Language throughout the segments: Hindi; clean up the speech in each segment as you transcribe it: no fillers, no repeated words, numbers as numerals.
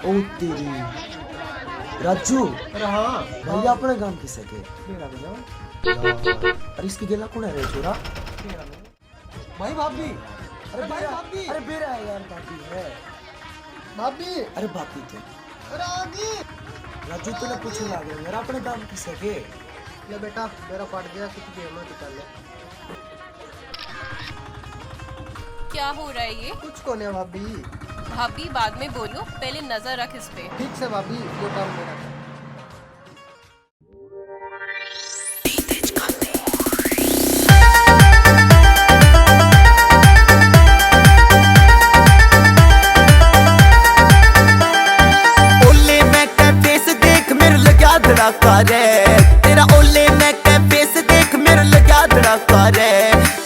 ओ तेरी राजू। अरे हाँ भैया अपने गांव किसे के मेरा भैया। अरे इसकी गेला कौन है रे छोरा? भाई भाभी। अरे भाई भाभी। अरे बेरा है यार, भाभी है। भाभी। अरे भाभी थे। अरे आगे। राजू तूने पूछने लगे मेरा अपने गांव किसे के? ले बेटा मेरा पट गया कुछ गेम में निकाल ले। क्या हो रहा है ये? कुछ को नहीं भाभी। भाभी बाद में बोलो, पहले नजर रख इस पे। ठीक से भाभी ये काम मेरा है। करे तेरा ओले मैं के फेस देख मेरे लगा धड़का रे।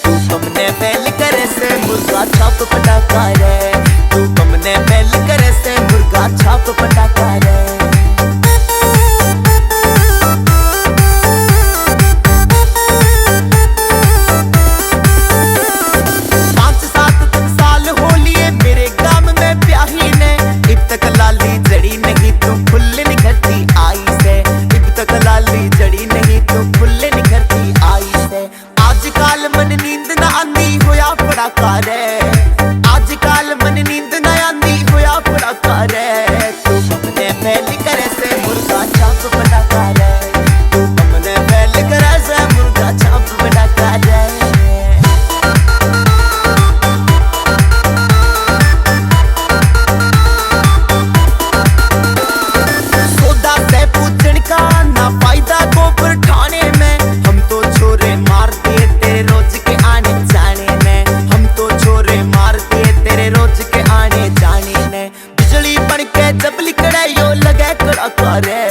तू कमने मेल करे से मुर्गा छाप पटाखा रे। तू कमने मेल करे से मुर्गा छाप पटाखा रे। आजकल मन नींद न आंदी होया पड़ाका रे। तू कमने फैल करे से मुर्गा छाप पटाखा रे। तू कमने फैल करे से मुर्गा छाप पटाखा रे। सौदा से पूछन का ना फायदा गोबर ठाणे में। हम तो छोरे मार दिए तेरे रोज के आने जाने में। हम तो छोरे मार दिए तेरे रोज के आने जाने ने। बिजली बन के जब लिकड़े यो लगे कड़ाका रे।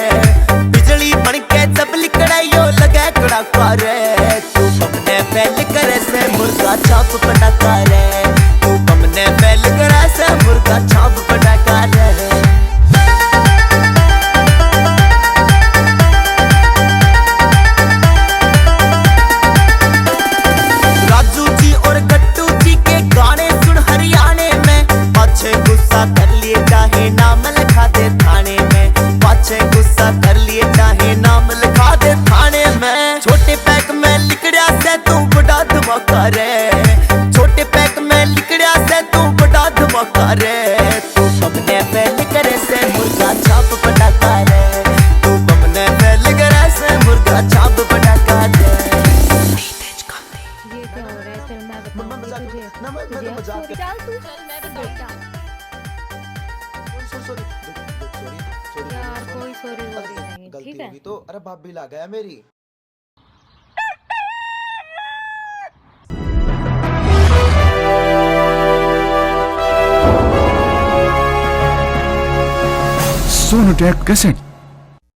बिजली बन के जब लिकड़े यो लगे कड़ाका रे। तू कमने फैल करे से मुर्गा छाप पटाखा रे। तू कमने फैल करे से मुर्गा छाप पटाखा रे। कर लिए चाहे नाम लिखा दे थाने में। पाछे गुस्सा कर लिए चाहे नाम लिखा दे थाने में। छोटे पैक में लिकड़िया से तू बड़ा धमाका रे। छोटे पैक में लिकड़िया से तू बड़ा धमाका रे। तू कमने फैल करे से मुर्गा छाप पटाखा रे। तू कमने फैल करे से मुर्गा छाप पटाखा रे। ये क्या हो रहा है? चल मैं बताऊंगी तुझे। ना मैं तो मजाक कर। चल तू चल मैं बताऊंगी। सॉरी यार कोई सॉरी वॉरी नहीं, गलती ठीक है? होगी तो। अरे भाभी ला गया मेरी। सोनोटेक कैसेट